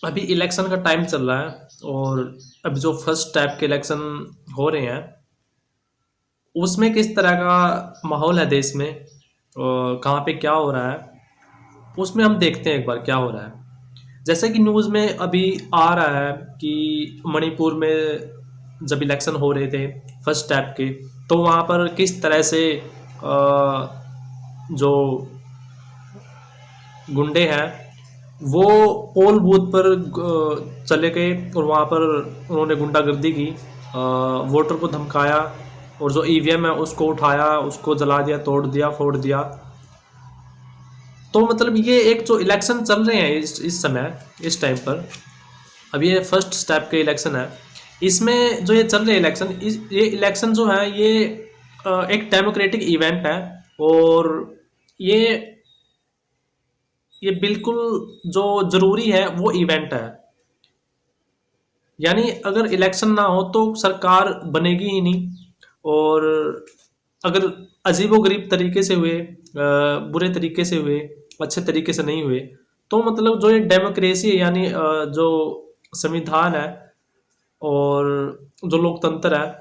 अभी इलेक्शन का टाइम चल रहा है और अभी जो फर्स्ट टाइप के इलेक्शन हो रहे हैं उसमें किस तरह का माहौल है देश में और कहाँ पे क्या हो रहा है उसमें हम देखते हैं एक बार क्या हो रहा है। जैसे कि न्यूज़ में अभी आ रहा है कि मणिपुर में जब इलेक्शन हो रहे थे फर्स्ट स्टेप के, तो वहाँ पर किस तरह से जो गुंडे हैं वो पोल बूथ पर चले गए और वहाँ पर उन्होंने गुंडागर्दी की, वोटर को धमकाया और जो ईवीएम है उसको उठाया, उसको जला दिया, तोड़ दिया, फोड़ दिया। तो मतलब ये एक जो इलेक्शन चल रहे हैं इस समय, इस टाइम पर, अब ये फर्स्ट स्टेप के इलेक्शन है। इसमें जो ये चल रहे इलेक्शन, ये इलेक्शन जो है ये एक डेमोक्रेटिक इवेंट है और ये ये बिल्कुल जो ज़रूरी है वो इवेंट है। यानी अगर इलेक्शन ना हो तो सरकार बनेगी ही नहीं। और अगर अजीबोगरीब तरीके से हुए, बुरे तरीके से हुए, अच्छे तरीके से नहीं हुए, तो मतलब जो ये डेमोक्रेसी है यानी जो संविधान है और जो लोकतंत्र है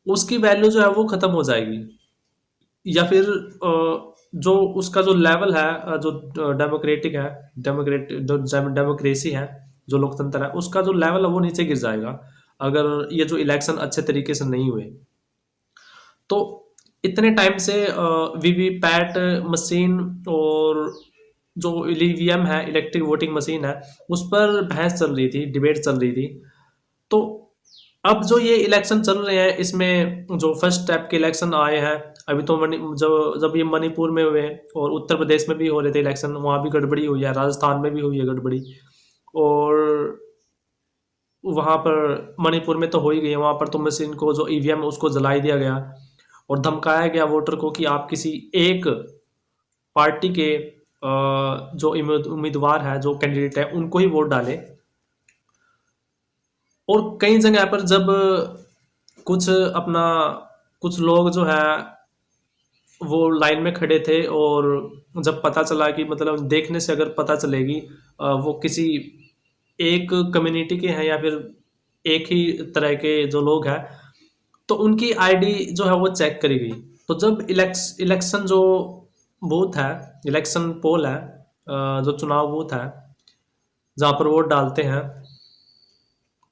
उसकी वैल्यू जो है वो ख़त्म हो जाएगी। या फिर जो उसका जो लेवल है, जो डेमोक्रेटिक है, जो डेमोक्रेसी है, जो लोकतंत्र है, उसका जो लेवल है वो नीचे गिर जाएगा अगर ये जो इलेक्शन अच्छे तरीके से नहीं हुए। तो इतने टाइम से वीवीपैट मशीन और जो ईवीएम है, इलेक्ट्रिक वोटिंग मशीन है, उस पर बहस चल रही थी, डिबेट चल रही थी। तो अब जो ये इलेक्शन चल रहे हैं इसमें जो फर्स्ट स्टेप के इलेक्शन आए हैं, अभी तो जो जब ये मणिपुर में हुए और उत्तर प्रदेश में भी हो रहे थे इलेक्शन, वहाँ भी गड़बड़ी हुई है, राजस्थान में भी हुई है गड़बड़ी। और वहाँ पर मणिपुर में तो हो ही गई है, वहाँ पर तो मशीन को जो ईवीएम उसको जला ही दिया गया और धमकाया गया वोटर को कि आप किसी एक पार्टी के जो उम्मीदवार है, जो कैंडिडेट है, उनको ही वोट डालें। और कई जगह पर जब कुछ अपना कुछ लोग जो है वो लाइन में खड़े थे और जब पता चला कि मतलब देखने से अगर पता चलेगी वो किसी एक कम्युनिटी के हैं या फिर एक ही तरह के जो लोग हैं, तो उनकी आईडी जो है वो चेक करी गई। तो जब इलेक्शन जो बूथ है, इलेक्शन पोल है, जो चुनाव बूथ है जहाँ पर वोट डालते हैं,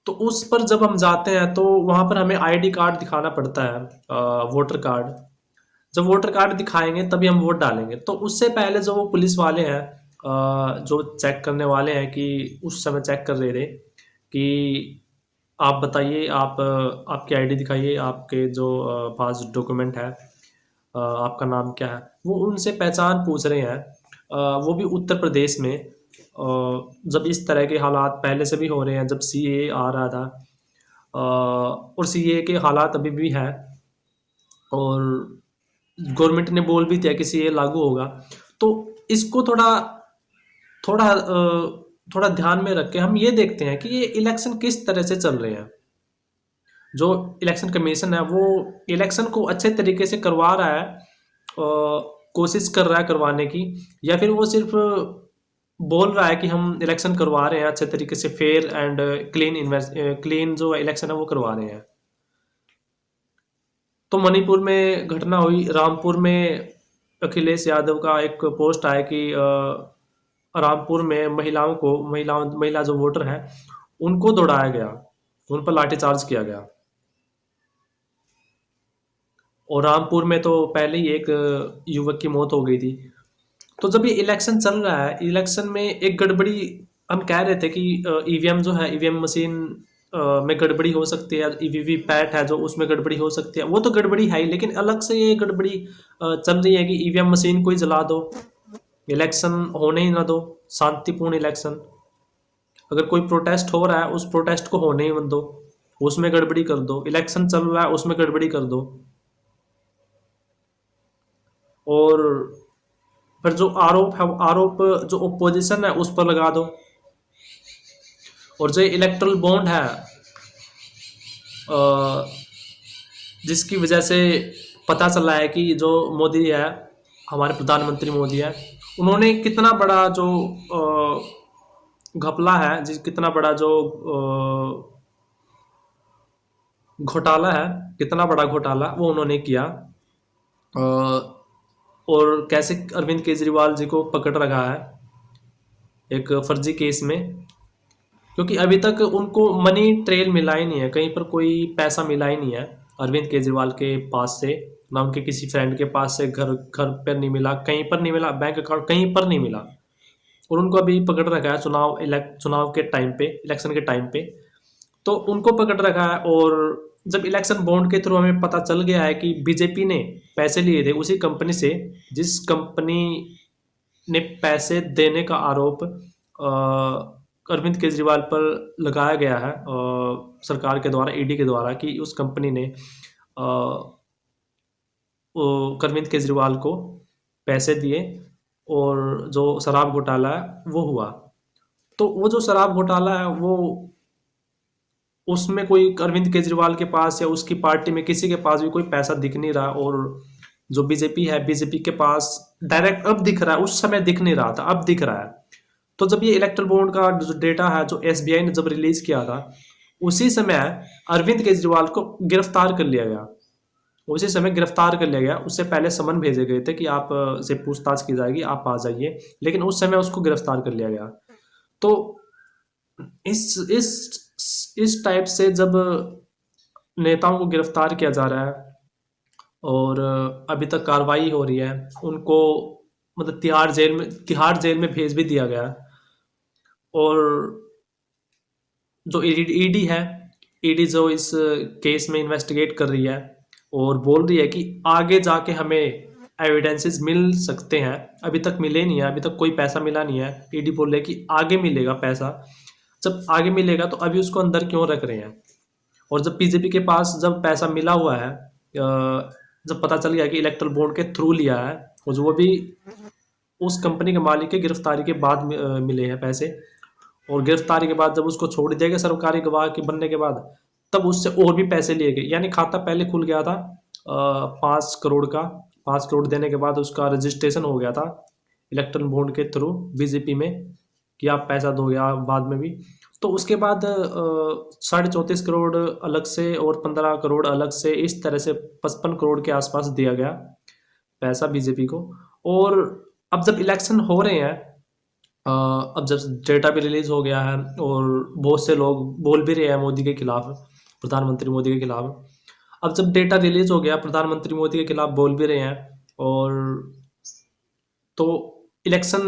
तो उस पर जब हम जाते हैं तो वहाँ पर हमें आईडी कार्ड दिखाना पड़ता है, वोटर कार्ड। जब वोटर कार्ड दिखाएंगे तभी हम वोट डालेंगे। तो उससे पहले जो वो पुलिस वाले हैं, जो चेक करने वाले हैं, कि उस समय चेक कर रहे थे कि आप बताइए, आप आपकी आईडी दिखाइए, आपके जो पास डॉक्यूमेंट है, आपका नाम क्या है, वो उनसे पहचान पूछ रहे हैं। वो भी उत्तर प्रदेश में, जब इस तरह के हालात पहले से भी हो रहे हैं, जब सीए आ रहा था, और सीए के हालात अभी भी हैं और गवर्नमेंट ने बोल भी दिया कि सीए लागू होगा। तो इसको थोड़ा थोड़ा थोड़ा ध्यान में रख के हम ये देखते हैं कि ये इलेक्शन किस तरह से चल रहे हैं। जो इलेक्शन कमीशन है वो इलेक्शन को अच्छे तरीके से करवा रहा है, कोशिश कर रहा है करवाने की, या फिर वो सिर्फ बोल रहा है कि हम इलेक्शन करवा रहे हैं अच्छे तरीके से, फेयर एंड क्लीन जो इलेक्शन है वो करवा रहे हैं। तो मणिपुर में घटना हुई, रामपुर में अखिलेश यादव का एक पोस्ट आया कि रामपुर में महिला जो वोटर हैं उनको दौड़ाया गया, उन पर लाठीचार्ज किया गया। और रामपुर में तो पहले ही एक युवक की मौत हो गई थी। तो जब ये इलेक्शन चल रहा है, इलेक्शन में एक गड़बड़ी, हम कह रहे थे कि ईवीएम जो है, ईवीएम मशीन में गड़बड़ी हो सकती है, ईवीवी पैट है जो उसमें गड़बड़ी हो सकती है, वो तो गड़बड़ी है ही, लेकिन अलग से ये गड़बड़ी चल रही है कि ईवीएम मशीन को ही जला दो, इलेक्शन होने ही ना दो, शांतिपूर्ण इलेक्शन। अगर कोई प्रोटेस्ट हो रहा है उस प्रोटेस्ट को होने ही मत दो, उसमें गड़बड़ी कर दो, इलेक्शन चल रहा है उसमें गड़बड़ी कर दो। और फिर जो आरोप है, वो आरोप जो ओपोजिशन है उस पर लगा दो। और जो इलेक्ट्रल बॉन्ड है, जिसकी वजह से पता चला है कि जो मोदी है, हमारे प्रधानमंत्री मोदी है, उन्होंने कितना बड़ा जो घपला है, जिस कितना बड़ा जो घोटाला है, कितना बड़ा घोटाला वो उन्होंने किया। और कैसे अरविंद केजरीवाल जी को पकड़ रखा है एक फर्जी केस में, क्योंकि अभी तक उनको मनी ट्रेल मिला ही नहीं है, कहीं पर कोई पैसा मिला ही नहीं है अरविंद केजरीवाल के पास से, ना उनके किसी फ्रेंड के पास से, घर घर पर नहीं मिला, कहीं पर नहीं मिला, बैंक अकाउंट कहीं पर नहीं मिला। और उनको अभी पकड़ रखा है चुनाव के टाइम पे, इलेक्शन के टाइम पे, तो उनको पकड़ रखा है। और जब इलेक्शन बॉन्ड के थ्रू हमें पता चल गया है कि बीजेपी ने पैसे लिए थे उसी कंपनी से जिस कंपनी ने पैसे देने का आरोप अरविंद केजरीवाल पर लगाया गया है सरकार के द्वारा, ईडी के द्वारा, कि उस कंपनी ने अरविंद केजरीवाल को पैसे दिए और जो शराब घोटाला है वो हुआ। तो वो जो शराब घोटाला है वो, उसमें कोई अरविंद केजरीवाल के पास या उसकी पार्टी में किसी के पास भी कोई पैसा दिख नहीं रहा। और जो बीजेपी है, बीजेपी के पास डायरेक्ट अब दिख रहा है, उस समय दिख नहीं रहा था, अब दिख रहा है। तो जब ये इलेक्ट्रल बॉन्ड का जो डेटा है जो एसबीआई ने जब रिलीज किया था, उसी समय अरविंद केजरीवाल को गिरफ्तार कर लिया गया, उसी समय गिरफ्तार कर लिया गया। उससे पहले समन भेजे गए थे कि आप से पूछताछ की जाएगी, आप आ जाइए, लेकिन उस समय उसको गिरफ्तार कर लिया गया। तो इस टाइप से जब नेताओं को गिरफ्तार किया जा रहा है और अभी तक कार्रवाई हो रही है, उनको मतलब तिहाड़ जेल में भेज भी दिया गया। और जो ईडी है, ईडी जो इस केस में इन्वेस्टिगेट कर रही है और बोल रही है कि आगे जाके हमें एविडेंसेस मिल सकते हैं, अभी तक मिले नहीं है, अभी तक कोई पैसा मिला नहीं है। ईडी बोल रही है कि आगे मिलेगा पैसा, जब आगे मिलेगा तो अभी उसको अंदर क्यों रख रहे हैं। और जब बीजेपी के पास जब पैसा मिला हुआ है, जब पता चल गया कि इलेक्ट्रल बॉन्ड के थ्रू लिया है, और जो वो भी उस कंपनी के मालिक के गिरफ्तारी के बाद मिले हैं पैसे, और गिरफ्तारी के बाद जब उसको छोड़ दिया गया सरकारी गवाह के बनने के बाद, तब उससे और भी पैसे लिए गए। यानी खाता पहले खुल गया था 5 करोड़ का, 5 करोड़ देने के बाद उसका रजिस्ट्रेशन हो गया था इलेक्ट्रल बॉन्ड के थ्रू बीजेपी में कि आप पैसा दोगे आप बाद में भी। तो उसके बाद 34.5 करोड़ अलग से और 15 करोड़ अलग से, इस तरह से 55 करोड़ के आसपास दिया गया पैसा बीजेपी को। और अब जब इलेक्शन हो रहे हैं, अब जब डेटा भी रिलीज हो गया है और बहुत से लोग बोल भी रहे हैं मोदी के खिलाफ, प्रधानमंत्री मोदी के खिलाफ, अब जब डेटा रिलीज हो गया प्रधानमंत्री मोदी के खिलाफ बोल भी रहे हैं, और तो इलेक्शन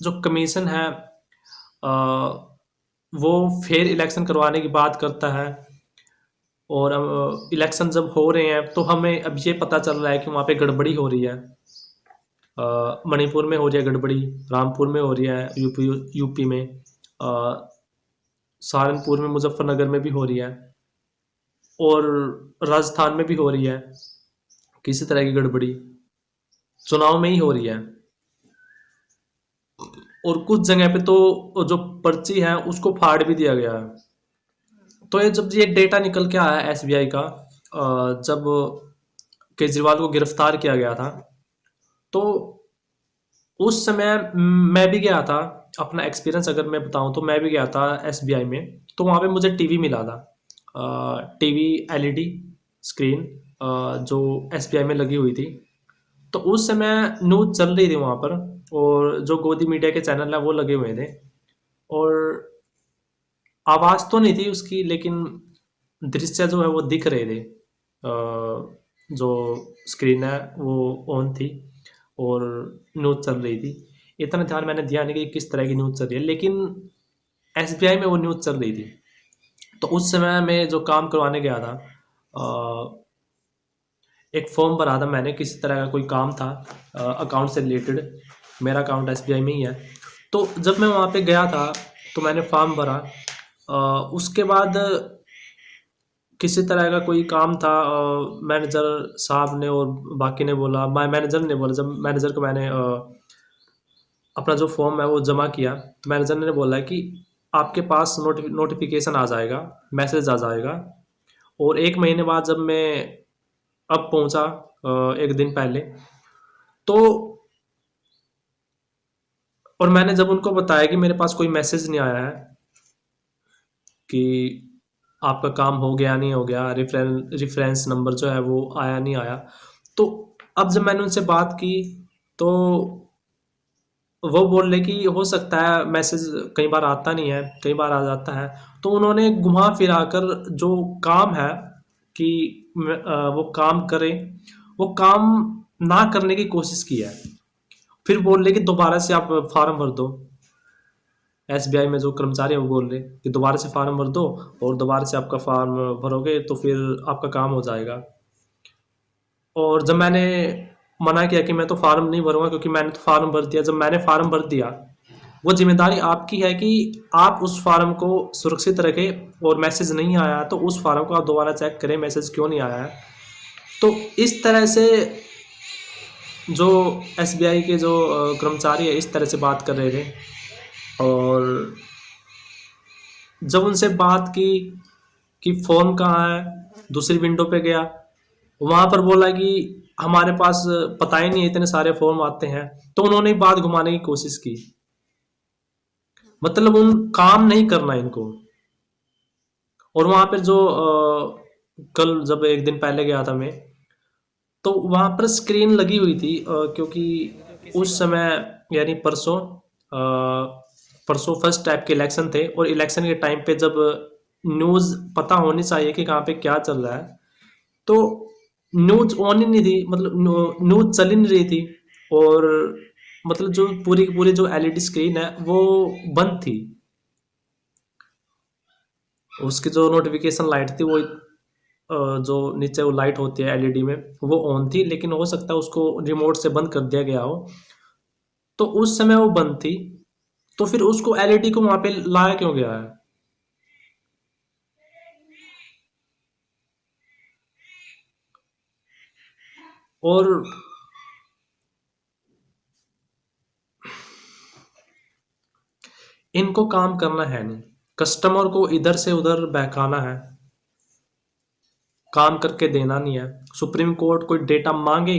जो कमीशन है वो फिर इलेक्शन करवाने की बात करता है। और इलेक्शन जब हो रहे हैं तो हमें अब ये पता चल रहा है कि वहाँ पे गड़बड़ी हो रही है। मणिपुर में हो रही है गड़बड़ी, रामपुर में हो रही है, यूपी में, सहारनपुर में, मुजफ्फरनगर में भी हो रही है, और राजस्थान में भी हो रही है। किसी तरह की गड़बड़ी चुनाव में ही हो रही है। और कुछ जगह पे तो जो पर्ची है उसको फाड़ भी दिया गया है। तो ये जब ये डेटा निकल के आया एसबीआई का, जब केजरीवाल को गिरफ्तार किया गया था, तो उस समय मैं भी गया था। अपना एक्सपीरियंस अगर मैं बताऊं तो मैं भी गया था एसबीआई में, तो वहाँ पे मुझे टीवी मिला था, टीवी एलईडी स्क्रीन जो एसबीआई में लगी हुई थी। तो उस समय न्यूज़ चल रही थी वहाँ पर, और जो गोदी मीडिया के चैनल है वो लगे हुए थे, और आवाज़ तो नहीं थी उसकी, लेकिन दृश्य जो है वो दिख रहे थे। जो स्क्रीन है वो ऑन थी और न्यूज़ चल रही थी। इतना ध्यान मैंने दिया नहीं कि किस तरह की न्यूज़ चल रही है, लेकिन एसबीआई में वो न्यूज़ चल रही थी। तो उस समय मैं जो काम करवाने गया था, एक फॉर्म भरा था मैंने, किसी तरह का कोई काम था अकाउंट से रिलेटेड, मेरा अकाउंट एसबीआई में ही है। तो जब मैं वहाँ पे गया था तो मैंने फॉर्म भरा, उसके बाद किसी तरह का कोई काम था, मैनेजर साहब ने और बाकी ने बोला, मैनेजर ने बोला, जब मैनेजर को मैंने अपना जो फॉर्म है वो जमा किया, तो मैनेजर ने बोला कि आपके पास नोटिफिकेशन आ जाएगा, मैसेज आ जाएगा। और 1 महीने बाद जब मैं अब पहुंचा, 1 दिन पहले, तो और मैंने जब उनको बताया कि मेरे पास कोई मैसेज नहीं आया है कि आपका काम हो गया नहीं हो गया, रेफरेंस नंबर जो है वो आया नहीं आया, तो अब जब मैंने उनसे बात की तो वो बोल रहे कि हो सकता है मैसेज कई बार आता नहीं है, कई बार आ जाता है। तो उन्होंने घुमा फिरा कर जो काम है कि वो काम करें, वो काम ना करने की कोशिश की है। फिर बोल रहे कि दोबारा से आप फॉर्म भर दो। एसबीआई में जो कर्मचारी है वो बोल रहे कि दोबारा से फॉर्म भर दो, और दोबारा से आपका फॉर्म भरोगे तो फिर आपका काम हो जाएगा। और जब मैंने मना किया कि मैं तो फॉर्म नहीं भरूंगा, क्योंकि मैंने तो फॉर्म भर दिया, जब मैंने फॉर्म भर दिया, वो जिम्मेदारी आपकी है कि आप उस फॉर्म को सुरक्षित रखें, और मैसेज नहीं आया तो उस फॉर्म को आप दोबारा चेक करें मैसेज क्यों नहीं आया है। तो इस तरह से जो एसबीआई के जो कर्मचारी है इस तरह से बात कर रहे थे। और जब उनसे बात की कि फ़ोन कहाँ है, दूसरी विंडो पे गया, वहाँ पर बोला कि हमारे पास पता ही नहीं है, इतने सारे फॉर्म आते हैं। तो उन्होंने बात घुमाने की कोशिश की, मतलब उन काम नहीं करना इनको। और वहाँ पर जो कल जब एक दिन पहले गया था मैं, तो वहाँ पर स्क्रीन लगी हुई थी, क्योंकि उस समय यानी परसों फर्स्ट टाइप के इलेक्शन थे, और इलेक्शन के टाइम पे जब न्यूज़ पता होनी चाहिए कि कहाँ पे क्या चल रहा है, तो न्यूज़ ऑन ही नहीं थी, मतलब न्यूज़ चल ही नहीं रही थी। और मतलब जो पूरी की पूरी जो एलईडी स्क्रीन है वो बंद थी, उसकी जो नोटिफिकेशन लाइट थी वो जो नीचे वो लाइट होती है एलईडी में वो ऑन थी, लेकिन हो सकता है उसको रिमोट से बंद कर दिया गया हो। तो उस समय वो बंद थी, तो फिर उसको एलईडी को वहां पे लाया क्यों गया है? और इनको काम करना है नहीं, कस्टमर को इधर से उधर बहकाना है, काम करके देना नहीं है। सुप्रीम कोर्ट कोई डेटा मांगे,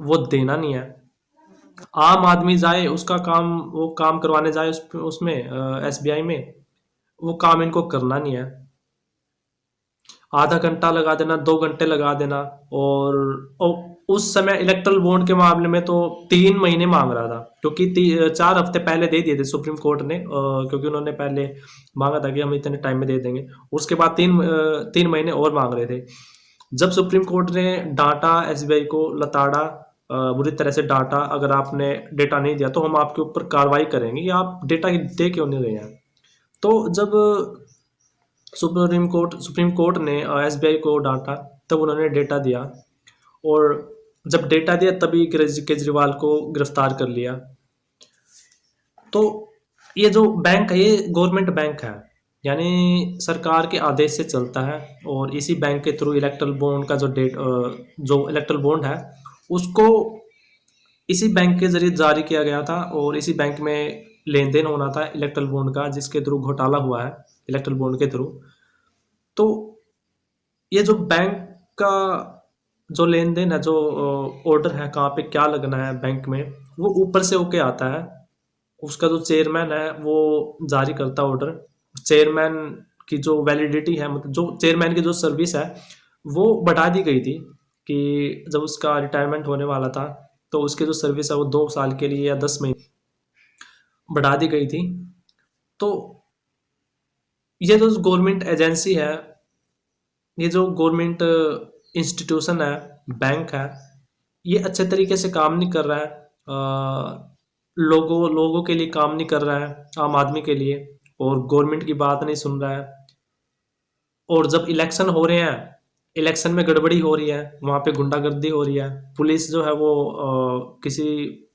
वो देना नहीं है। आम आदमी जाए उसका काम, वो काम करवाने जाए उसमें एसबीआई में, वो काम इनको करना नहीं है। आधा घंटा लगा देना, 2 घंटे लगा देना। और उस समय इलेक्ट्रल बॉन्ड के मामले में तो 3 महीने मांग रहा था, क्योंकि 4 हफ्ते पहले दे दिए थे सुप्रीम कोर्ट ने, क्योंकि उन्होंने पहले मांगा था कि हम इतने टाइम में दे देंगे। उसके बाद 3 महीने और मांग रहे थे। जब सुप्रीम कोर्ट ने डांटा एसबीआई को, लताड़ा, बुरी तरह से डांटा, अगर आपने डेटा नहीं दिया तो हम आपके ऊपर कार्रवाई करेंगे कि आप डेटा दे क्यों नहीं रहे हैं। तो जब सुप्रीम कोर्ट ने एसबीआई को डांटा, तब उन्होंने डेटा दिया। और जब डेटा दिया तभी केजरीवाल को गिरफ्तार कर लिया। तो ये जो बैंक है ये गवर्नमेंट बैंक है, यानी सरकार के आदेश से चलता है। और इसी बैंक के थ्रू इलेक्ट्रल बॉन्ड का जो इलेक्ट्रल बॉन्ड है उसको इसी बैंक के जरिए जारी किया गया था, और इसी बैंक में लेन देन होना था इलेक्ट्रल बॉन्ड का, जिसके थ्रू घोटाला हुआ है इलेक्ट्रल बॉन्ड के थ्रू। तो ये जो बैंक का जो लेन देन है, जो ऑर्डर है कहाँ पे क्या लगना है बैंक में, वो ऊपर से होके आता है। उसका जो चेयरमैन है वो जारी करता है ऑर्डर। चेयरमैन की जो वैलिडिटी है, मतलब जो चेयरमैन की जो सर्विस है वो बढ़ा दी गई थी, कि जब उसका रिटायरमेंट होने वाला था तो उसकी जो सर्विस है वो 2 साल के लिए या 10 महीने बढ़ा दी गई थी। तो ये जो गवर्नमेंट एजेंसी है, ये जो गवर्नमेंट इंस्टीट्यूशन है, बैंक है, ये अच्छे तरीके से काम नहीं कर रहा है। लोगों लोगों के लिए काम नहीं कर रहा है, आम आदमी के लिए, और गवर्नमेंट की बात नहीं सुन रहा है। और जब इलेक्शन हो रहे हैं, इलेक्शन में गड़बड़ी हो रही है, वहाँ पे गुंडागर्दी हो रही है, पुलिस जो है वो किसी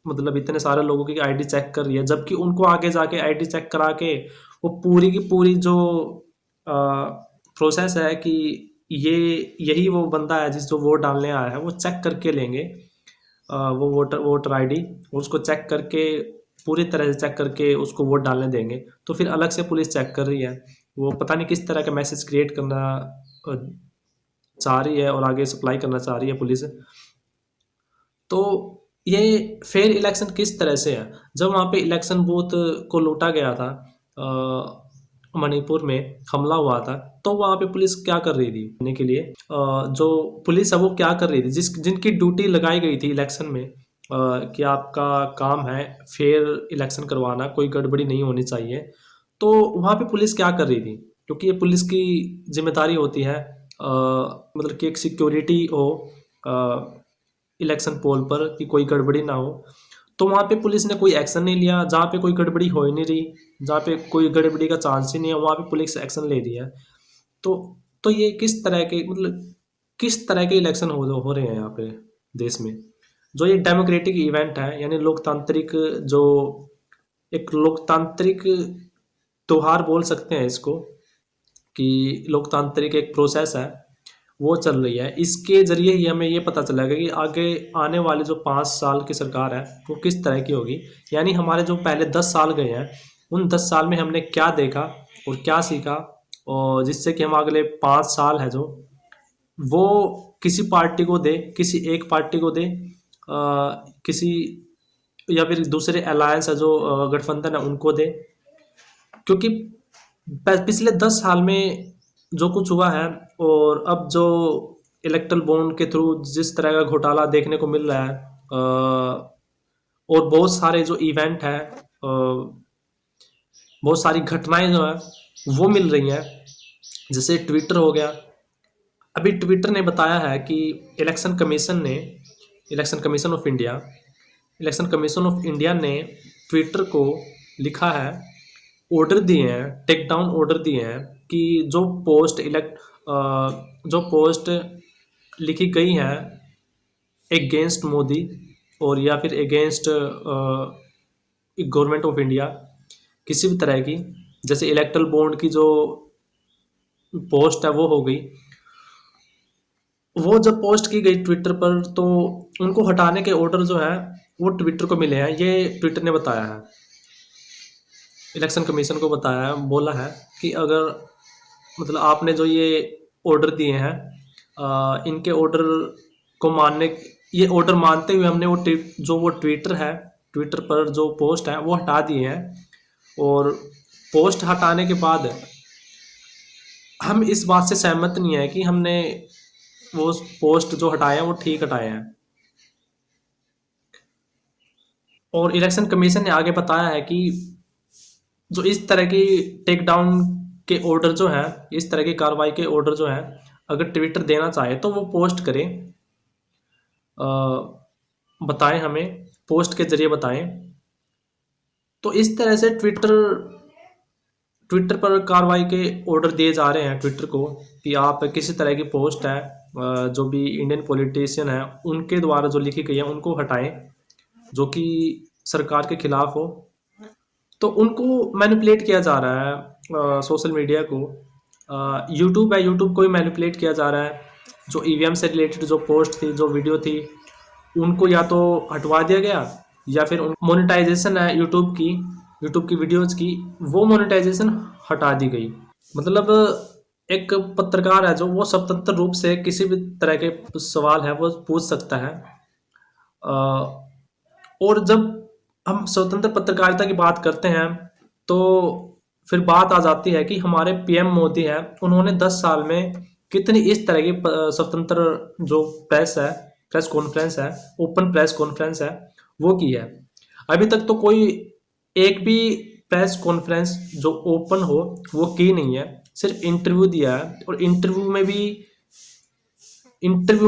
मतलब इतने सारे लोगों की आईडी चेक कर रही है, जबकि उनको आगे जाके आईडी चेक करा के वो पूरी की पूरी जो प्रोसेस है कि ये यही वो बंदा है जिस जो वोट डालने आया है, वो चेक करके लेंगे। वो वोटर वोटर आईडी, उसको चेक करके पूरी तरह से चेक करके उसको वोट डालने देंगे। तो फिर अलग से पुलिस चेक कर रही है, वो पता नहीं किस तरह का मैसेज क्रिएट करना अ, चाह रही है और आगे सप्लाई करना चाह रही है पुलिस। तो ये फेयर इलेक्शन किस तरह से है? जब वहाँ पे इलेक्शन बूथ को लूटा गया था, मणिपुर में हमला हुआ था, तो वहाँ पे पुलिस क्या कर रही थी करने के लिए, जो पुलिस है वो क्या कर रही थी, जिनकी ड्यूटी लगाई गई थी इलेक्शन में, कि आपका काम है फेयर इलेक्शन करवाना, कोई गड़बड़ी नहीं होनी चाहिए, तो वहाँ पे पुलिस क्या कर रही थी, क्योंकि ये पुलिस की जिम्मेदारी होती है, मतलब कि एक सिक्योरिटी हो इलेक्शन पोल पर, कि कोई गड़बड़ी ना हो। तो वहाँ पे पुलिस ने कोई एक्शन नहीं लिया, जहाँ पे कोई गड़बड़ी हो ही नहीं रही, जहाँ पे कोई गड़बड़ी का चांस ही नहीं है, वहाँ पे पुलिस एक्शन ले रही है। तो तो ये किस तरह के, मतलब किस तरह के इलेक्शन हो रहे हैं यहाँ पे देश में, जो ये डेमोक्रेटिक इवेंट है, यानी लोकतांत्रिक, जो एक लोकतांत्रिक त्योहार बोल सकते हैं इसको, कि लोकतांत्रिक एक प्रोसेस है वो चल रही है। इसके जरिए ही हमें ये पता चलेगा कि आगे आने वाले जो 5 साल की सरकार है वो किस तरह की होगी, यानी हमारे जो पहले 10 साल गए हैं, उन 10 साल में हमने क्या देखा और क्या सीखा, और जिससे कि हम अगले 5 साल है जो वो किसी पार्टी को दे, किसी एक पार्टी को दे, किसी या फिर दूसरे अलायंस है जो गठबंधन है उनको दे, क्योंकि पिछले 10 साल में जो कुछ हुआ है, और अब जो इलेक्ट्रल बॉन्ड के थ्रू जिस तरह का घोटाला देखने को मिल रहा है, और बहुत सारे जो इवेंट है, बहुत सारी घटनाएं जो है वो मिल रही हैं, जैसे ट्विटर हो गया। अभी ट्विटर ने बताया है कि इलेक्शन कमीशन ने election commission of India election commission of India ने ट्विटर को लिखा है, ऑर्डर दिए हैं, टेक डाउन ऑर्डर दिए हैं, कि जो पोस्ट लिखी गई हैं अगेंस्ट मोदी, और या फिर अगेंस्ट गवर्नमेंट ऑफ इंडिया, किसी भी तरह की, जैसे इलेक्ट्रल बॉन्ड की जो पोस्ट है वो हो गई, वो जब पोस्ट की गई ट्विटर पर, तो उनको हटाने के ऑर्डर जो है वो ट्विटर को मिले हैं, ये ट्विटर ने बताया है, इलेक्शन कमीशन को बताया है, बोला है कि अगर मतलब आपने जो ये ऑर्डर दिए हैं, इनके ऑर्डर को मानने ये ऑर्डर मानते हुए हमने वो ट्विटर है, ट्विटर पर जो पोस्ट है वो हटा दिए हैं, और पोस्ट हटाने के बाद हम इस बात से सहमत नहीं है कि हमने वो पोस्ट जो हटाए हैं वो ठीक हटाए हैं। और इलेक्शन कमीशन ने आगे बताया है कि जो इस तरह की टेक डाउन के ऑर्डर जो हैं, इस तरह की कार्रवाई के ऑर्डर जो हैं, अगर ट्विटर देना चाहे तो वो पोस्ट करें, बताएं हमें, पोस्ट के जरिए बताएं। तो इस तरह से ट्विटर पर कार्रवाई के ऑर्डर दिए जा रहे हैं ट्विटर को, कि आप किसी तरह की पोस्ट है, जो भी इंडियन पॉलिटिशियन है उनके द्वारा जो लिखी गई है उनको हटाएं, जो कि सरकार के खिलाफ हो। तो उनको मैनिपुलेट किया जा रहा है, सोशल मीडिया को, यूट्यूब है, यूट्यूब को भी मैनिपुलेट किया जा रहा है, जो ईवीएम से रिलेटेड जो पोस्ट थी, जो वीडियो थी, उनको या तो हटवा दिया गया, या फिर मोनेटाइजेशन है यूट्यूब की वीडियोज़ की, वो मोनेटाइजेशन हटा दी गई। मतलब एक पत्रकार है जो वो स्वतंत्र रूप से किसी भी तरह के सवाल है वो पूछ सकता है, और जब हम स्वतंत्र पत्रकारिता की बात करते हैं तो फिर बात आ जाती है कि हमारे पीएम मोदी हैं, उन्होंने 10 साल में कितनी इस तरह की स्वतंत्र जो प्रेस कॉन्फ्रेंस है, ओपन प्रेस कॉन्फ्रेंस है, वो की है। अभी तक तो कोई एक भी प्रेस कॉन्फ्रेंस जो ओपन हो वो की नहीं है, सिर्फ इंटरव्यू दिया है, और इंटरव्यू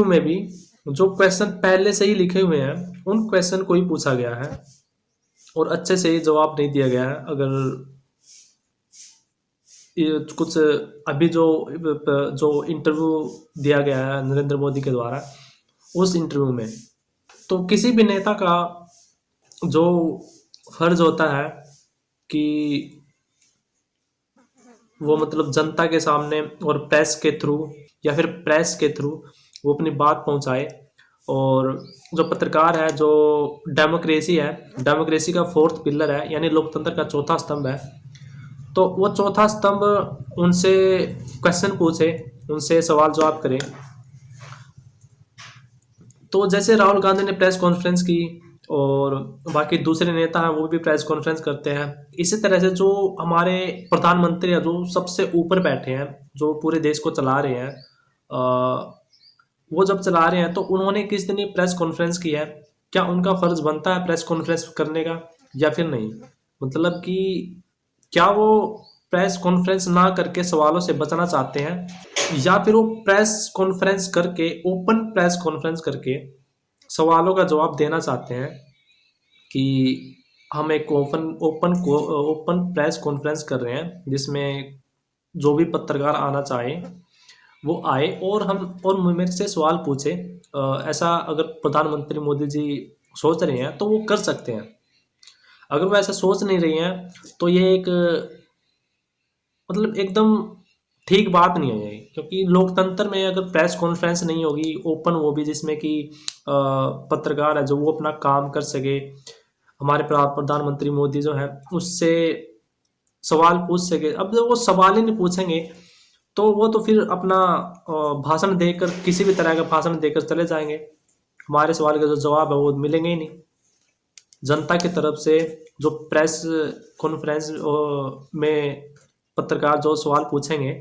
में भी जो क्वेश्चन पहले से ही लिखे हुए हैं उन क्वेश्चन को ही पूछा गया है, और अच्छे से ही जवाब नहीं दिया गया है। अगर ये कुछ अभी जो इंटरव्यू दिया गया है नरेंद्र मोदी के द्वारा, उस इंटरव्यू में तो किसी भी नेता का जो फर्ज होता है कि वो मतलब जनता के सामने और प्रेस के थ्रू, या फिर प्रेस के थ्रू वो अपनी बात पहुंचाए। और जो पत्रकार है, जो डेमोक्रेसी का फोर्थ पिलर है, यानी लोकतंत्र का चौथा स्तंभ है, तो वो चौथा स्तंभ उनसे क्वेश्चन पूछे, उनसे सवाल जवाब करें। तो जैसे राहुल गांधी ने प्रेस कॉन्फ्रेंस की और बाकी दूसरे नेता हैं वो भी प्रेस कॉन्फ्रेंस करते हैं। इसी तरह से जो हमारे प्रधानमंत्री हैं जो सबसे ऊपर बैठे हैं, जो पूरे देश को चला रहे हैं, वो जब चला रहे हैं तो उन्होंने किस दिन ये प्रेस कॉन्फ्रेंस की है, क्या उनका फर्ज बनता है प्रेस कॉन्फ्रेंस करने का या फिर नहीं? मतलब कि क्या वो प्रेस कॉन्फ्रेंस ना करके सवालों से बचना चाहते हैं, या फिर वो प्रेस कॉन्फ्रेंस करके, ओपन प्रेस कॉन्फ्रेंस करके सवालों का जवाब देना चाहते हैं कि हम एक ओपन प्रेस कॉन्फ्रेंस कर रहे हैं जिसमें जो भी पत्रकार आना चाहे वो आए और हम और मेरे से सवाल पूछे। ऐसा अगर प्रधानमंत्री मोदी जी सोच रहे हैं तो वो कर सकते हैं। अगर वो ऐसा सोच नहीं रही हैं तो ये एक मतलब एकदम ठीक बात नहीं है ये, क्योंकि लोकतंत्र में अगर प्रेस कॉन्फ्रेंस नहीं होगी ओपन, वो भी जिसमें कि पत्रकार है जो वो अपना काम कर सके, हमारे प्रधानमंत्री मोदी जो है उससे सवाल पूछ सके। अब जब वो सवाल ही नहीं पूछेंगे तो वो तो फिर अपना भाषण देकर, किसी भी तरह का भाषण देकर चले जाएंगे, हमारे सवाल का जो जवाब है वो मिलेंगे ही नहीं। जनता की तरफ से जो प्रेस कॉन्फ्रेंस में पत्रकार जो सवाल पूछेंगे